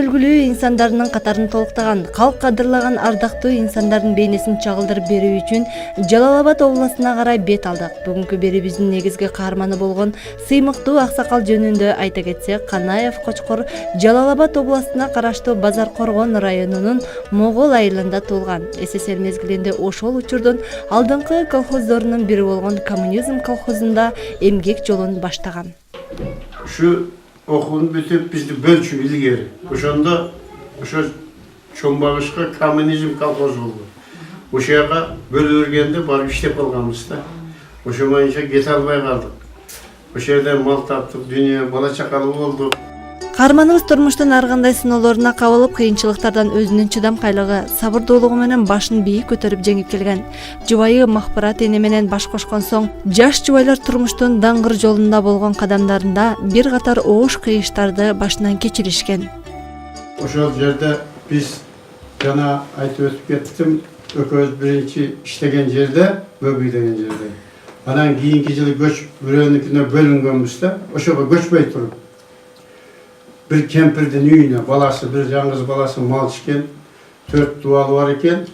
үлгүлүү инсандарынын катарын толуктаган, калк кадырлаган ардактуу инсандардын бейнесин чагылдырып берүү үчүн Жалал Абад областына карай бет алдык. Бүгүнкү берүүбүздүн негизги каарманы болгон сыймыктуу аксакал жөнүндө айта кетсек, Канаев Кочкор Жалал Абад областына караштуу Базар Коргон районунун Могол айылында туулган. СССР мезгилинде ошол учурдун алдыңкы колхоздорунун бири болгон Коммунизм колхозунда эмгек жолун баштаган. Şu okulunu бүтүп bizdi bölçü ilgeri. Ошондо ошо Чоңбагышка Коммунизм колхозу болду. Ошояга бөлүп бергенде барып иштеп калганбыз да. Ошо боюнча кете албай калдык. Ошол жерден мал таптык, дүйнө бала чакалуу болдук. Каарманыбыз турмуштун ар кандай сыноолоруна кабылып, кыйынчылыктардан өзүнүн чыдамкайлыгы, сабырдуулугу менен башын бийик көтөрүп жеңип келген. Жубайы Махпырат эне менен баш кошкон соң, жаш жубайлар турмуштун даңгыр жолунда болгон кадамдарында бир катар оош кыйыштарды башынан кечиришкен. Ошол жерде биз жана айтып өтүп кеттим, экөөбүз биринчи иштеген жерде, Бөбүй деген жерде. Анан кийинки жылы көчүп бирөөнүкүнө бөлүнгөнбүз да, ошого көчпөй туруп. Bir kempirдин үйүнө баласы, bir жаңгыз баласы мал ичкен, 4 дуалы бар экен.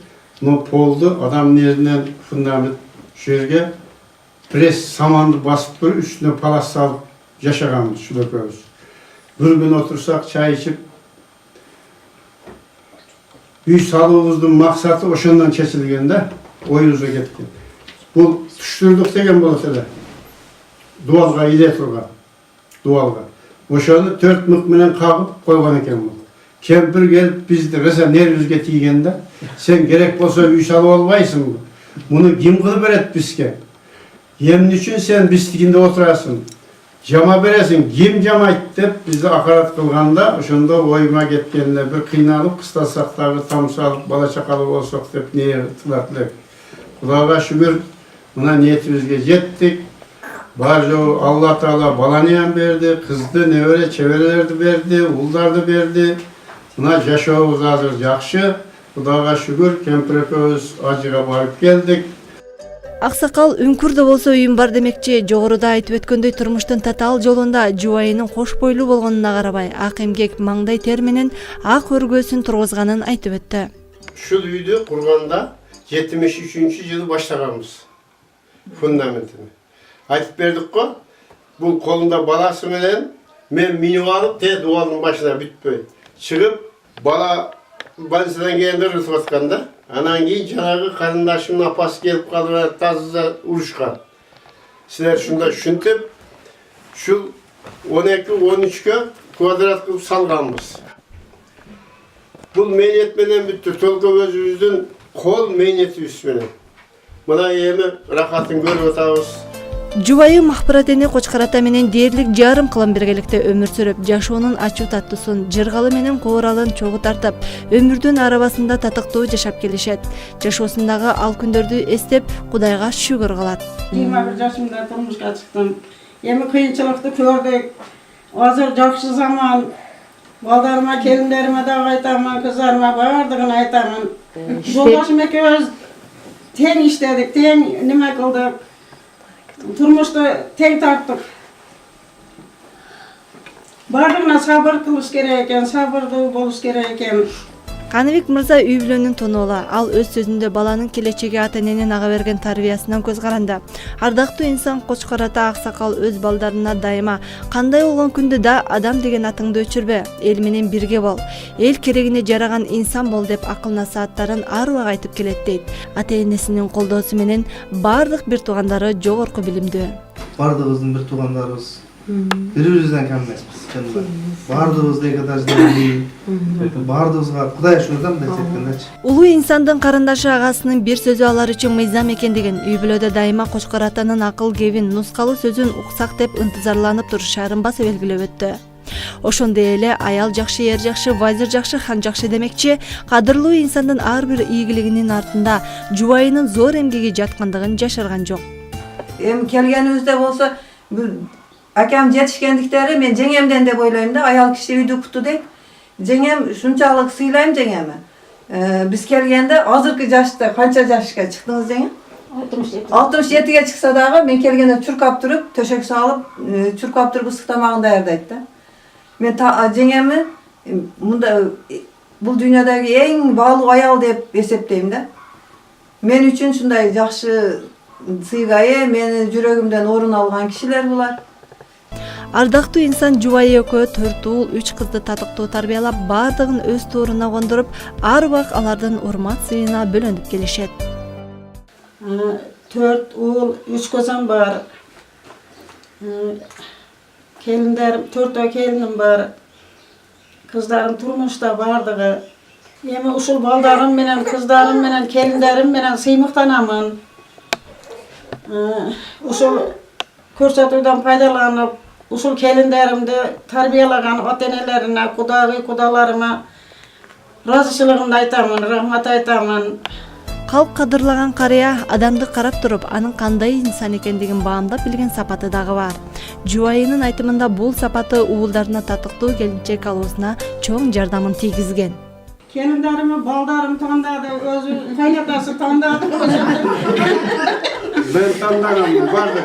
Но полду адамдын жеринен фундамент şu жерге пресс саманды басып туруп, үстүнө палас салып жашаганбыз ушул экөөбүз. Bir күн отурсак, чай ичип, үй салуубуздун максаты ошондон чечилген да, оюбузга кеткен. Бул түштүрдүк деген болот эле. Дуалга иле турган. Дуалга. Ошону 4 мык менен кагып койгон экен бул. Кемпир келип бизди кыса нервибизге тийгенде, сен керек болсо үй салып албайсың. Муну ким кылып берет бизге? Эмне үчүн сен биздикинде отурасың? Жама бересиң, ким жамайт деп бизди акарат кылганда, ошондо оюма кеткенде бир кыйналып, кыстасак дагы тамсалып, бала чакалуу болсок деп не кылат элек. Кудайга шүгүр, мына ниетибизге жеттик. Бар жол Алла Таала баланы берди, кызды, небере, чеберелерди берди, улдарды берди. Мына жашообуз азыр жакшы. Кудайга шүгүр, кемпир экөөбүз ажыга барып келдик. Аксакал үңкүр да болсо үйүм бар демекчи. Жогоруда айтып өткөндөй турмуштун татаал жолунда жубайынын кош бойлуу болгонуна карабай, ак эмгек маңдай тер менен ак өргөсүн тургузганын айтып өттү. Ушул үйдү курганда 73-жылы баштаганбыз. Фундаментин. Айтып бердик го. Бул колунда баласы менен мен минип алып, дуалдын башына бүтпөй чыгып, бала больницадан келгенде ырысып атканда, анан кийин жанагы карындашымдын апасы келип калып, таза урушкан. Силер ушунда түшүнтүп, ушул 12-13кө квадрат кылып салганбыз. Бул мейнет менен бүттү, толку өзүбүздүн кол мейнетибиз менен. Мына эми рахатын көрүп атабыз. Жубайы Махпырат эне Кочкор ата менен дээрлик жарым кылым биргеликте өмүр сүрүп, жашоонун ачуу таттуусун, жыргалы менен кооралын чогуу тартып, өмүрдүн арабасында татыктуу жашап келишет. Жашоосундагы ал күндөрдү эстеп, Кудайга шүгүр кылат. 21 жашымда турмушка чыктым. Эми кыйынчылыкты көрдүк. Азыр жакшы заман. Балдарыма, келиндериме дагы айтамын, кыздарыма бардыгын айтамын. Жолдошум экөөбүз тең иштедик, тең неме кылдык. Turmuşta tek tarttık. Bardığına sabır kılış gereken, sabırlı boluş gereken. Каныбек мырза үй бүлөнүн тонолу. Ал өз сөзүндө баланын келечеги ата эненин ага берген тарбиясынан көз каранды. Ардактуу инсан Кочкор ата аксакал өз балдарына дайыма кандай болгон күндө да адам деген атыңды өчүрбө, эл менен бирге бол, эл керегине жараган инсан бол деп акыл насааттарын ар убак айтып келет дейт. Ата энесинин колдоосу менен бардык бир туугандары жогорку билимдүү. Бардыгыбыздын бир туугандарыбыз. Бири-бирибизден кам эмеспиз, чынында. Бардыгыбызды эки этаждагы, бардыгыбызга Кудай шүгүр мындай жеткендечи. Улуу инсандын карындашы агасынын бир сөзү алар үчүн мыйзам экендигин, үй бүлөдө дайыма Кочкор атанын акыл кебин, нускалуу сөзүн уксак деп ынтызарланып турушарын баса белгилеп өттү. Ошондой эле аял жакшы, эр жакшы, вазир жакшы, хан жакшы демекчи, кадырлуу инсандын ар бир ийгилигинин артында жубайынын зор эмгеги жаткандыгын жашырган жок. Эми келгенибизде болсо акам жетишкендиктери мен жеңемден деп ойлойм да, аял киши үйдү куту дейт. Жеңем шунчалык сыйлайм жеңеми. Биз келгенде азыркы жашта канча жашка чыктыңыз жеңем? 67-ге чыкса дагы мен келгенде чуркап туруп, төшөк салып, чуркап туруп ысык тамагын даярдайт да. Мен жеңеми Munda bul dünyadagi eng baalуу ayal деп эсептейм да. Мен үчүн шундай жакшы сыйгайы, мени жүрөгүмдөн орун алган кишилер булар. Ардактуу инсан Жубайы экөө 4 уул 3 кызды татыктуу тарбиялап, бардыгын өз тууруна кондуруп, ар убак алардын урмат сыйына бөлөнүп келишет. 4 uğul, 3 kızım var. Kelinlerim, 4 kelinim var. Kızlarım turmuşta vardığı. Yeme usul baldarım menen, kızlarım menen, kelinlerim menen sıymıktanamın. Usul korsatuvdan faydalanıp, usul kelinlerimde tarbiyalagan otenelerine, kudalarıma razışılığımda aytamın, rahmat aytamın. Калп кадырлаган карыя адамды карап туруп, анын кандай инсан экендигин баамдап билген сапаты дагы бар. Жубайынын айтымында бул сапаты уулдарына татыктуу келинчек алуусуна чоң жардамын тийгизген. Kelinlerimi, baldarım tanıdadı, özü kaynatası tanıdadı. Ben tanıdığım vardı.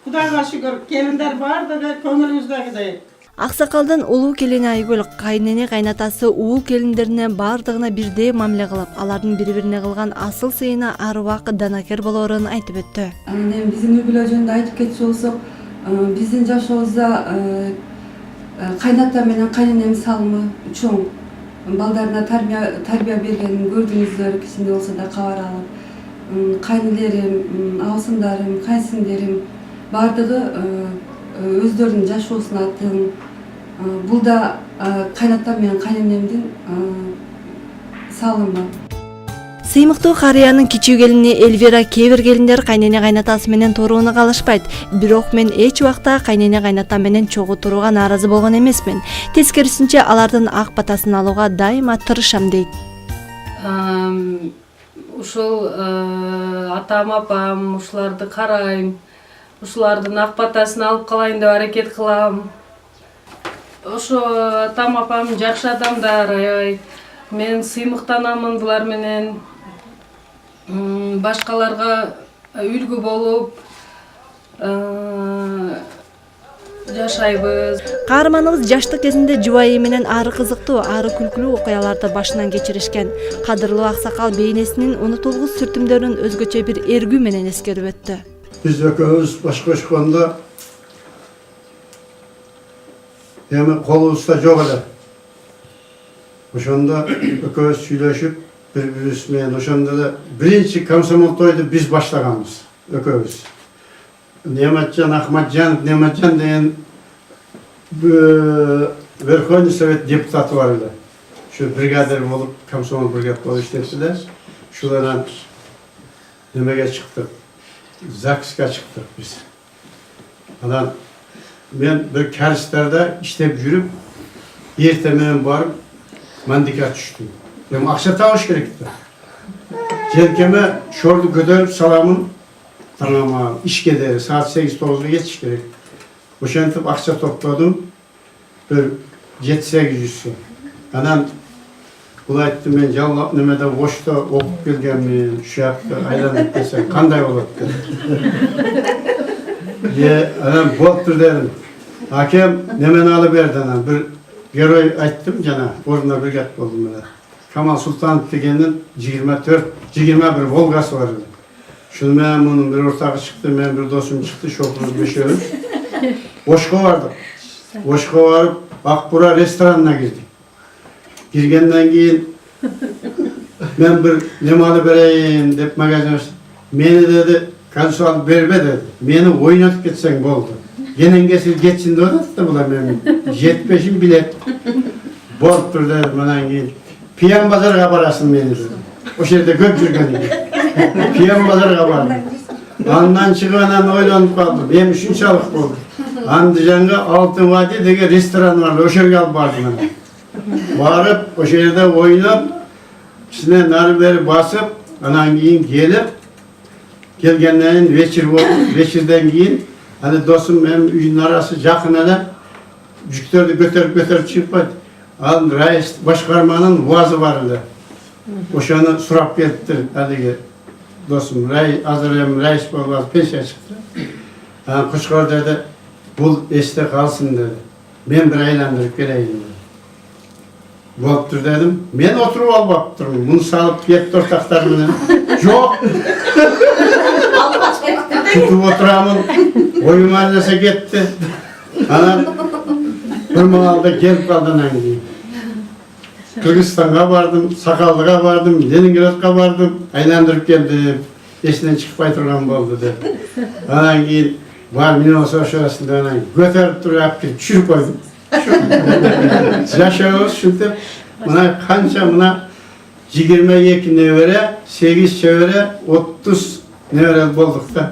Kudayga şükür, kelinler vardı, köngülümüzdeki değil. Аксакалдын улуу келини Айгүл кайнене кайнатасы уул келиндерине бардыгына бирдей мамиле кылып, алардын бири-бирине кылган асыл сыйына ар убакыт данакер болоорун айтып өттү. Анан эми биздин үй-бүлө жөнүндө айтып кетчү болсок, биздин жашообузда кайната менен кайненем салымы чоң. Балдарына тарбия бергенин көрдүңүздөр, кичине болсо да кабар алып. Кайнелерим, абысындарым, кайсиңдерим бардыгы өздөрүнүн жашоосуна атын. Бул да кайната менен кайненемдин салымы. Сыймыктуу карыянын кичүү келини Эльвира кээ бир келиндер кайнене кайнатасы менен турууну калышпайт. Бирок мен эч убакта кайнене кайната менен чогуу турууга нааразы болгон эмесмин. Тескерисинче алардын ак батасын алууга дайыма тырышам дейт. Ушул атам апам ушуларды карайм. Ушулардын ак батасын алып калайын деп аракет кылам. Ошо атам апам жакшы адамдар, аябай мен сыймыктанамын булар менен. Башкаларга үлгү болуп жашайбыз. Каарманыбыз жаштык кезинде жубайы менен ары кызыктуу, ары күлкүлүү окуяларды башынан кечиришкен. Кадырлуу аксакал бейнесинин унутулгус сүртүмдөрүн өзгөчө бир эргүү менен эскерип өттү. Biz ökümüz başkoşkonda hemen kolumuzda çok ele. Oşanda ökümüz söyleşip birbirimiz oşanda da birinci komsomoltoydu biz başlaganız ökümüz. Nematcan, Ahmatcan, Nematcan diyen Verkhoyni Sovet deputatı var öyle. Şu brigader olup komsomol brigad olup işlettiler. Şuradan nemege çıktık. Zakska çıktık biz. Anan ben bir kerslerde işlep yürüp ertemeden varıp mandika düştüm. Ben akşata hoş gerekti. Cerkeme şordu götürüp salamın tanama iş gederi saat 8-9'da geçiş gerek. Boşantıp akça topladım. Bir 7-8 Anan Bula ettim ben yallap nemeden boşta okup gelgenmin, şu yaptı, aylanıp desek, kanday oladı. Anam bolttur dedim. Hakem nemen alıverdi anam. Bir geroy ayttım cana, orada bir gat oldum böyle. Kamal Sultan degenin 21 Volgası var. Şunu ben bunun bir ortağı çıktı, ben bir dostum çıktı, şokuruz beşiyoruz. Boşko vardı. Boşko varıp Akbura restoranına girdik. Girgenden keyin ben bir nemalı bereyim dep magazin açtım. Meni dedi, kansual berbe dedi. Meni oynatıp geçsen boldu. Genen gesil geçsin de odattı bula benim. 75'im bilet. Bolttur dedi bana keyin. Piyan pazarga barasın meni dedi. O şerde köp жүрген idi. Piyan pazarga bardım. Andan çıkıp oylanıp kaldım. Benim üçünçalık boldu. Andijan'ga Altın Vadi dege restoran vardı. O şerge alıp bardım. Varıp o şehirde oynap, içine narı beri basıp, anan keyin gelip, gelgenlerin veçirden keyin, hani dostum benim üyün arası yakın ele, cüktörü götürüp çıkmadı. Al reis başkarmanın vaazı var öyle. O şanı surap geldi, hadi dostum, hazırlayalım reis bu vaaz peşe çıktı. Kuşkar dedi, bul este kalsın dedi. Ben bir aylandırıp geleyim dedim. Boluptur dedim. Ben oturup alıp durmuşum. Bunu salıp gitti ortaklarımla. Yok. Tutup oturamın. Oyum annese gitti. Ana Hırmalal'da gelip kaldı nangi. Kırgızistan'a vardım, Sakallı'ya vardım, Leningrad'a vardım. Aylandırıp geldim. Eşinden çıkıp aytırgan oldu dedi. Anan keyin var mene olsa şurasında anan götürüp durup bir düşürüp koydum. Yaşıyoruz şuntep. Buna kança buna 22 nevere, 8 çevre, 30 nevere bulduk da.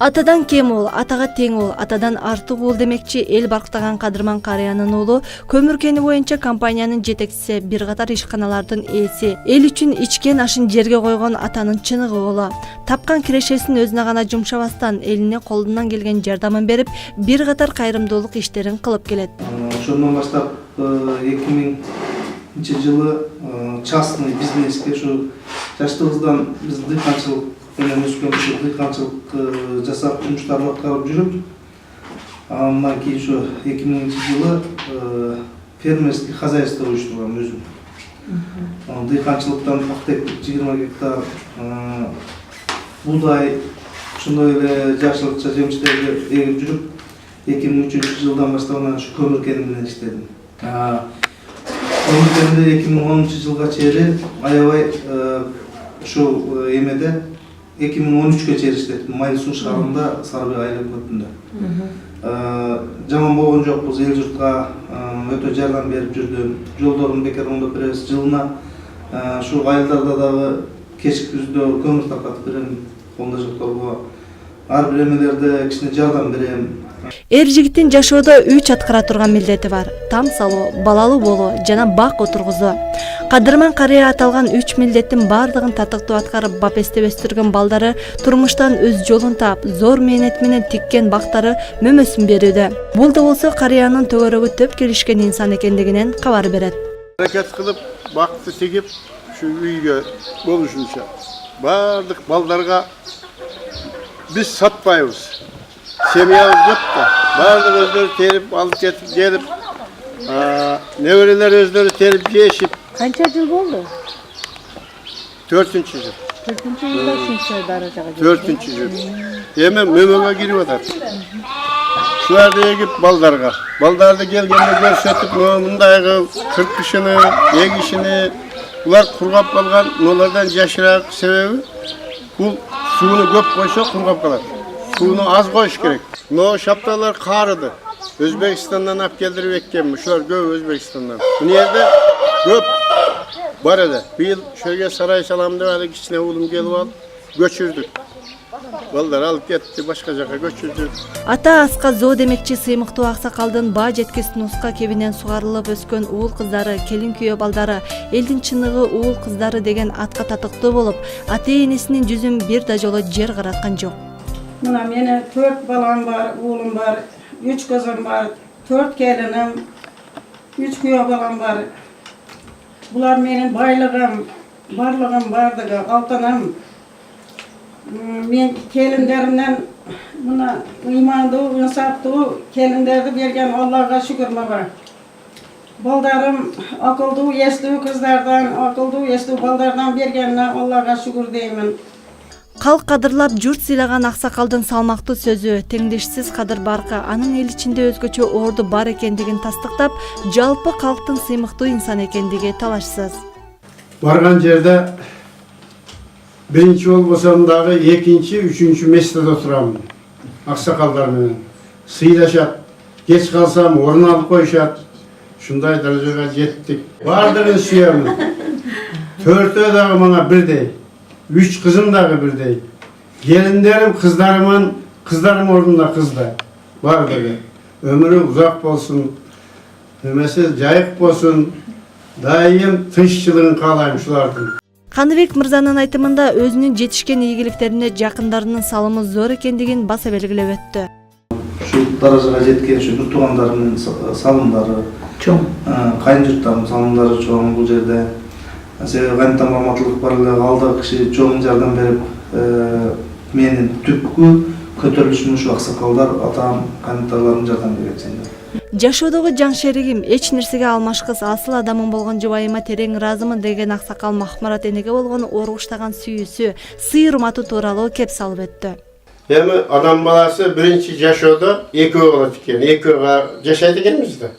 Атадан кем ол, атага тең ол, атадан артык ол демекчи эл барктаган Кадырман Карыянын уулу көмүркени боюнча компаниянын жетекчиси, бир катар ишканалардын ээси, эл үчүн ичкен ашын жерге койгон атанын чыныгы боло. Тапкан кирешесин өзүнө гана жумшабастан элине колунан келген жардамын берип, бир катар кайрымдуулук иштерин кылып келет. Ошондон баштап 2000-жылы частный бизнеске ушу жаштыгыбыздан биз дыйканчылык менен өскөн дыйканчылык жасап жумуштарды аткарып жүрүп, андан кийин ушу 2000-жылы фермерский хозяйство уюштургам өзүм. Дыйканчылыктан пактектик 20 гектар буудай, ошондой эле жакшылыкча жемиштерди эгип жүрүп, 2003-жылдан баштап анан ушу көмүркени менен иштедим. Көмүркенди 2010-жылга чейин аябай ушул эмеде 2013-ке чейин иштеттим. Майыл суу шаарында Сарыбек айыл өкмөтүндө. Жаман болгон жокпуз, эл журтка өтө жардам берип жүрдүм. Жолдорун бекер оңдоп беребиз. Жылына ушул айылдарда дагы кечки күздө көмүр таркатып берем, колдо жокторго. Ар бир эмелерде кичине жардам берем. Эр жигиттин жашоодо 3 аткара турган милдети бар: там салуу, балалуу болуу жана бак отургузуу. Кадырман Карыя аталган 3 милдеттин бардыгын татыктуу аткарып, бап эстеп өстүргөн балдары турмуштан өз жолун таап, зор мээнет менен тиккен бактары мөмөсүн берүүдө. Бул да болсо Карыянын төгөрөгү төп келишкен инсан экендигинен кабар берет. Hareket kılıp baktı tekip şu üyge oluşunca bardıq ballarga biz satmayız. Semiyamız yok da bardıq özleri terip alıp getirip gelip nevreler özleri terip yeşip. Kança жыл болду? 4-cü yıl. 4-cü yılda ушунча даражага 4-cü yıl. Hemen mömöge girip atar. Şularda egip baldarga. Baldarda gelgende görsetip mındayğı 40 kişini, 7 kişini bular kurgap kalgan. Onlardan yaşırak sebebi bu suyunu köp koysa kurgap kalar. Suyunu az koyuş gerek. No şaptalar karıdı. Özbekistan'dan ap geldirip ekkenmiş. Şular göv Özbekistan'dan. Bu yerde köp var ede. Bir yıl şöyle saray salamda verdik, içine oğlum gelip al, göçürdük. Balдар алып кетти, башка жака көчүрдү. Ата аска зоо демекчи сыймыктуу аксакалдын баа жеткис нуска кебинен сугарылып өскөн уул кыздары, келин күйөө балдары, элдин чыныгы уул кыздары деген атка татыктуу болуп, ата энесинин жүзүн бир да жолу жер караткан жок. Мына менин 4 балам бар, уулум бар, 3 кызым бар, 4 келиним, 3 күйөө балам бар. Булар менин байлыгым, барлыгым бардыгы, алтыным. Men kelinlerimden buna imandı, insaptı, kelinlerdi bergen Allah'a şükür baba. Baldarım akıldı, esli kızlardan, akıldı, esli baldardan bergenine Allah'a şükür deyimin. Калк кадырлап журт сыйлаган аксакалдын салмактуу сөзү, теңдешсиз кадыр баркы, анын эл ичинде өзгөчө орду бар экендигин тастыктап, жалпы калктын сыймыктуу инсан экендиги талашсыз. Барган жерде birinci olmasam dağı ikinci, üçüncü mesleğe oturamın. Aksakallar menен. Sıylaşat. Geç kalsam orun alıp koyuşat. Şunday dereceye jettik. Bardığın suyamın. 4 dağı bana bir değil. 3 kızım dağı bir değil. Gelinlerim kızlarım orunda kızda. Bardığı. Ömrü uzak olsun. Ömesiz jayık olsun. Daim tınççılığın kalayım şulardın. Каныбек мырзанын айтымында өзүнүн жетишкен ийгиликтерине жакындарынын салымы зор экендигин баса белгилеп өттү. Şu darajага жеткен şu bir tuğanlarımın salımları çoğ. Kayın jurtlarımın salımları çoğ bu жерде. Себеби кантип маалыматтуулук бар эле, алда киши чоң жардам берип, менин түпкү көтөрүлүшүн ушу аксакалдар, атам, кайнаталарым жардам берет сенде. Жашоодогу жан шеригим, эч нерсеге алмашкыс асыл адамым болгон жубайыма терең ыраазымын деген аксакал Махмурат энеге болгон оргуштаган сүйүүсү, сый урматы тууралуу кеп салып өттү. Эми адам баласы биринчи жашоодо экөө болот экен, экөө жашайт экенбиз да.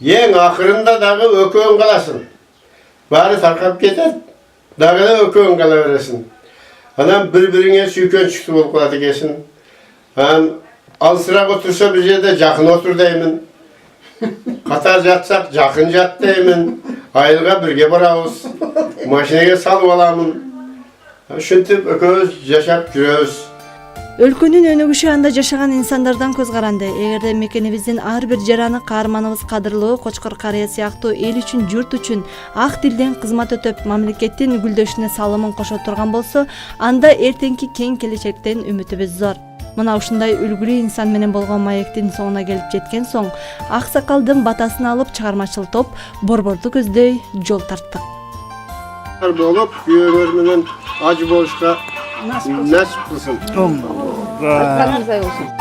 Эң акырында дагы экөөң каласың. Баары таркап кетет, дагы да экөөң кала бересиң. Анан бири-бириңе сүйкөнчүктүү болуп калат экенсиң. Анан алысыраак отурса бир жерде жакын отур деймин. Катар жатсак жакын жат деймин. Айылга бирге барабыз. Машинеге салып аламын. Ушинтип экөөбүз жашап жүрөбүз. Өлкөнүн өнүгүшү анда жашаган инсандардан көз каранды. Эгерде мекенибиздин ар бир жараны каарманыбыз кадырлуу Кочкор Карыя сыяктуу эл үчүн, журт үчүн ак тилден кызмат өтөп, мамлекеттин гүлдөшүнө салымын кошо турган болсо, анда эртеңки кең келечектен үмүтүбүз зор. Мына ушундай үлгүлүү инсан менен болгон маектин соңуна келип жеткен соң, Аксакалдын батасын алып чыгармачыл топ борборду көздөй жол тарттык. Болуп, күйөөлөр менен аж болушка насип кылсын. Айтканыңыздай болсун.